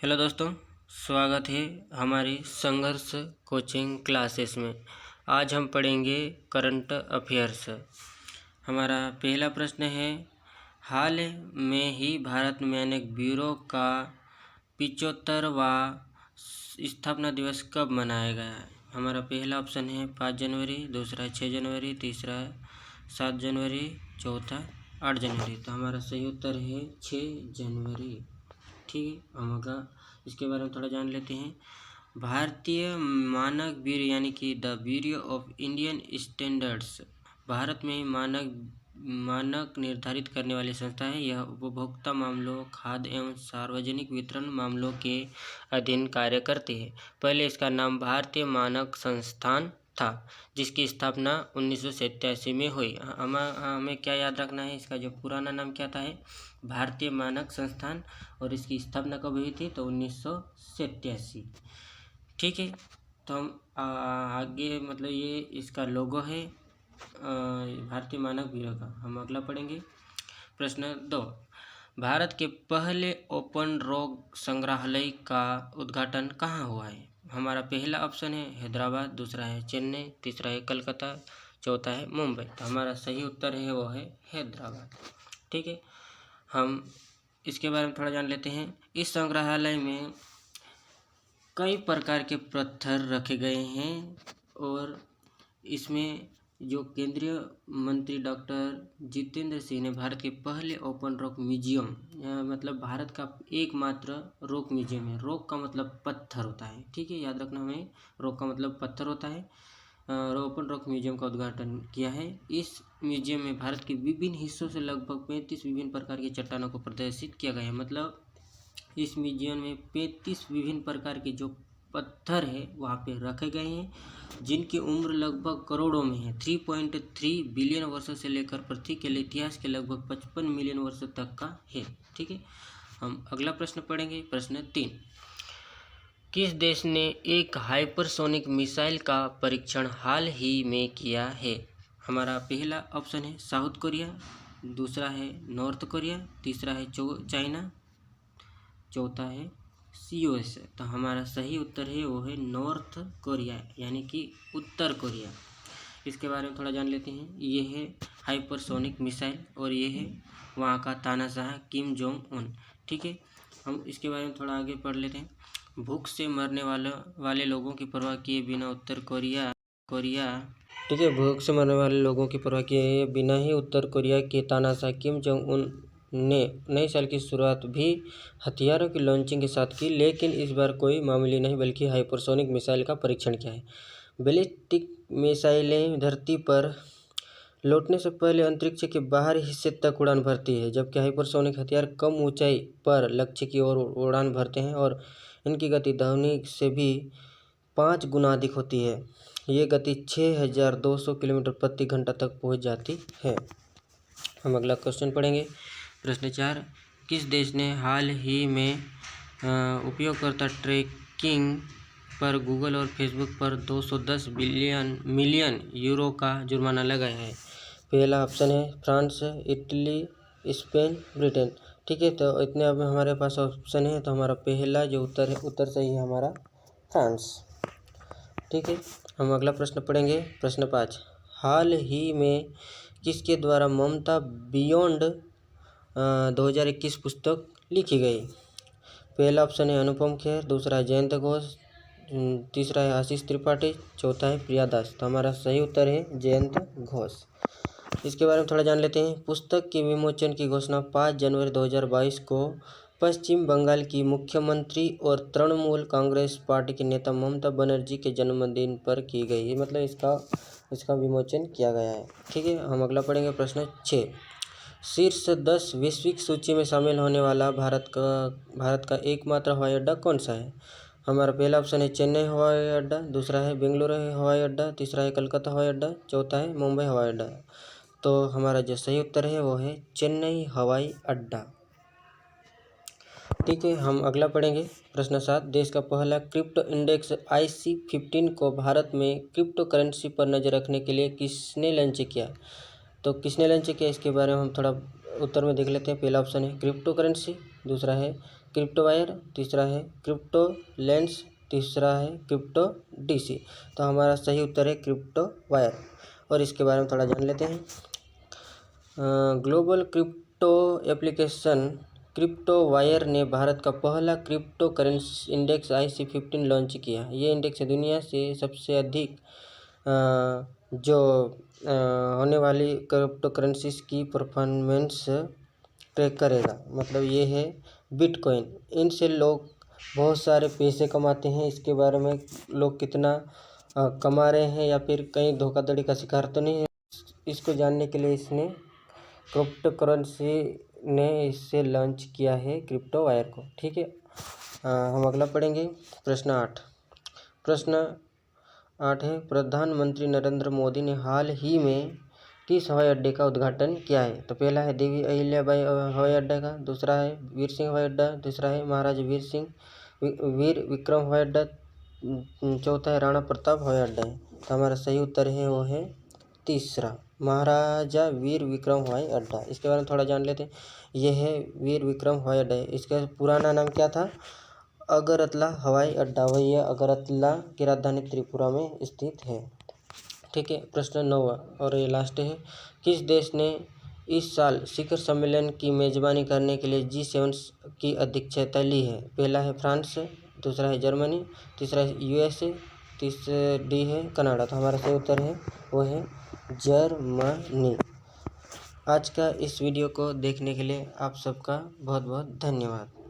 Hello दोस्तों, स्वागत है हमारी संघर्ष कोचिंग क्लासेस में। आज हम पढ़ेंगे करंट अफेयर्स। हमारा पहला प्रश्न है, हाल में ही भारत में अनेक ब्यूरो का 75वां स्थापना दिवस कब मनाया गया है? हमारा पहला ऑप्शन है 5 जनवरी, दूसरा 6 जनवरी, तीसरा 7 जनवरी, चौथा 8 जनवरी। तो हमारा सही उत्तर है 6 जनवरी। ठीक है, हम अगला इसके बारे में थोड़ा जान लेते हैं। भारतीय मानक ब्यूरो यानी कि the bureau of Indian standards Bharat में मानक निर्धारित करने वाली संस्था है। यह उपभोक्ता मामलों, खाद्य एवं सार्वजनिक वितरण मामलों के अधीन कार्य करती है। पहले इसका नाम भारतीय मानक संस्थान था, जिसकी स्थापना 1987 में हुई। हमें क्या याद रखना है, इसका जो पुराना नाम क्या था है भारतीय मानक संस्थान, और इसकी स्थापना कब हुई थी? तो 1987। ठीक है, तो हम आगे मतलब ये इसका लोगो है भारतीय मानक ब्यूरो का। हम अगला पढ़ेंगे। प्रश्न 2, भारत के पहले ओपन रोग संग्रहालय का उद्घाटन कहाँ हुआ है? हमारा पहला ऑप्शन है हैदराबाद, दूसरा है चेन्नई, तीसरा है कलकत्ता, चौथा है मुंबई। तो हमारा सही उत्तर है वो है हैदराबाद। ठीक है, हम इसके बारे में थोड़ा जान लेते हैं। इस संग्रहालय में कई प्रकार के पत्थर रखे गए हैं और इसमें जो केंद्रीय मंत्री डॉक्टर जितेंद्र सिंह ने भारत के पहले ओपन रॉक म्यूजियम, मतलब भारत का एकमात्र रॉक म्यूजियम है। रॉक का मतलब पत्थर होता है, ठीक है, याद रखना हमें, रॉक का मतलब पत्थर होता है। ओपन रॉक म्यूजियम का उद्घाटन किया है। इस म्यूजियम में भारत के विभिन्न हिस्सों से लगभग 35 विभिन्न प्रकार की चट्टानों को प्रदर्शित किया गया है। मतलब इस म्यूजियम में 35 विभिन्न प्रकार के जो पत्थर है वहाँ पे रखे गए हैं, जिनकी उम्र लगभग करोड़ों में है। 3.3 बिलियन वर्षों से लेकर पृथ्वी के इतिहास के लगभग 55 मिलियन वर्षों तक का है। ठीक है, हम अगला प्रश्न पढ़ेंगे। प्रश्न 3, किस देश ने एक हाइपरसोनिक मिसाइल का परीक्षण हाल ही में किया है? हमारा पहला ऑप्शन है साउथ कोरिया, दूसरा है नॉर्थ कोरिया, तीसरा है चाइना, चौथा है यूएस। तो हमारा सही उत्तर है वो है नॉर्थ कोरिया यानी कि उत्तर कोरिया। इसके बारे में थोड़ा जान लेते हैं। ये है हाइपरसोनिक मिसाइल और ये है वहाँ का तानाशाह किम जोंग उन। ठीक है, हम इसके बारे में थोड़ा आगे पढ़ लेते हैं। भूख से मरने वाले लोगों की परवाह किए बिना उत्तर कोरिया ठीक है, भूख से मरने वाले लोगों की परवाह किए बिना ही उत्तर कोरिया के तानाशाह किम जोंग उन ने नए साल की शुरुआत भी हथियारों की लॉन्चिंग के साथ की, लेकिन इस बार कोई मामूली नहीं बल्कि हाइपरसोनिक मिसाइल का परीक्षण किया है। बैलिस्टिक मिसाइलें धरती पर लौटने से पहले अंतरिक्ष के बाहरी हिस्से तक उड़ान भरती है, जबकि हाइपरसोनिक हथियार कम ऊंचाई पर लक्ष्य की ओर उड़ान भरते हैं और इनकी गति ध्वनि से भी 5 गुना अधिक होती है। ये गति 6200 किलोमीटर प्रति घंटा तक पहुंच जाती है। हम अगला क्वेश्चन पढ़ेंगे। प्रश्न 4, किस देश ने हाल ही में उपयोगकर्ता ट्रैकिंग पर गूगल और फेसबुक पर 210 मिलियन यूरो का जुर्माना लगाया है? पहला ऑप्शन है फ्रांस, इटली, स्पेन, ब्रिटेन। ठीक है, तो इतने अब हमारे पास ऑप्शन है, तो हमारा पहला जो उत्तर है, उत्तर सही है हमारा फ्रांस। ठीक है, हम अगला प्रश्न पढ़ेंगे। प्रश्न 5, हाल ही में किसके द्वारा ममता बियॉन्ड 2021 पुस्तक लिखी गई? पहला ऑप्शन है अनुपम खेर, दूसरा है जयंत घोष, तीसरा है आशीष त्रिपाठी, चौथा है प्रिया दास। तो हमारा सही उत्तर है जयंत घोष। इसके बारे में थोड़ा जान लेते हैं। पुस्तक के विमोचन की घोषणा 5 जनवरी 2022 को पश्चिम बंगाल की मुख्यमंत्री और तृणमूल कांग्रेस पार्टी के नेता ममता बनर्जी के जन्मदिन पर की गई है। मतलब इसका विमोचन किया गया है। ठीक है, हम अगला पढ़ेंगे। प्रश्न 6, शीर्ष 10 वैश्विक सूची में शामिल होने वाला भारत का एकमात्र हवाई अड्डा कौन सा है? हमारा पहला ऑप्शन है चेन्नई हवाई अड्डा, दूसरा है बेंगलुरु हवाई अड्डा, तीसरा है कलकत्ता हवाई अड्डा, चौथा है मुंबई हवाई अड्डा। तो हमारा जो सही उत्तर है वो है चेन्नई हवाई अड्डा। ठीक है, हम अगला पढ़ेंगे। प्रश्न 7, देश का पहला क्रिप्टो इंडेक्स IC15 को भारत में क्रिप्टो करेंसी पर नज़र रखने के लिए किसने लॉन्च किया? तो किसने लॉन्च किया, इसके बारे में हम थोड़ा उत्तर में देख लेते हैं। पहला ऑप्शन है क्रिप्टो करेंसी, दूसरा है क्रिप्टो वायर, तीसरा है क्रिप्टो लेंस, तीसरा है क्रिप्टो डीसी। तो हमारा सही उत्तर है क्रिप्टो वायर। और इसके बारे में थोड़ा जान लेते हैं। Global crypto application crypto wire ने भारत का पहला crypto currency index IC15 launch किया। ये इंडेक्स दुनिया से सबसे अधिक जो होने वाली क्रिप्टो करेंसीज की परफॉर्मेंस ट्रैक करेगा। मतलब ये है बिटकॉइन। इनसे लोग बहुत सारे पैसे कमाते हैं। इसके बारे में लोग कितना कमा रहे हैं या फिर कहीं धोखाधड़ी का शिकार तो नहीं है, इसको जानने के लिए इसने क्रिप्टो करेंसी ने इससे लॉन्च किया है क्रिप्टो वायर को। ठीक है, हम अगला पढ़ेंगे। प्रश्न 8 है, प्रधानमंत्री नरेंद्र मोदी ने हाल ही में किस हवाई अड्डे का उद्घाटन किया है? तो पहला है देवी अहिल्याबाई हवाई अड्डा का, दूसरा है वीर सिंह हवाई अड्डा, तीसरा है महाराजा वीर विक्रम हवाई अड्डा, चौथा है राणा प्रताप हवाई अड्डा है। तो हमारा सही उत्तर है वो है तीसरा, महाराजा वीर विक्रम हवाई अड्डा। इसके बारे में थोड़ा जान लेते हैं। यह है वीर विक्रम हवाई अड्डा है। इसका पुराना नाम क्या था? अगरतला हवाई अड्डा। वही है अगरतला की राजधानी त्रिपुरा में स्थित है। ठीक है, प्रश्न 9 और ये लास्ट है, किस देश ने इस साल शिखर सम्मेलन की मेजबानी करने के लिए G7 की अध्यक्षता ली है? पहला है फ्रांस, दूसरा है जर्मनी, तीसरा है USA, डी है कनाडा। तो हमारा सही उत्तर है वो है जर्मनी। आज का इस वीडियो को देखने के लिए आप सबका बहुत बहुत धन्यवाद।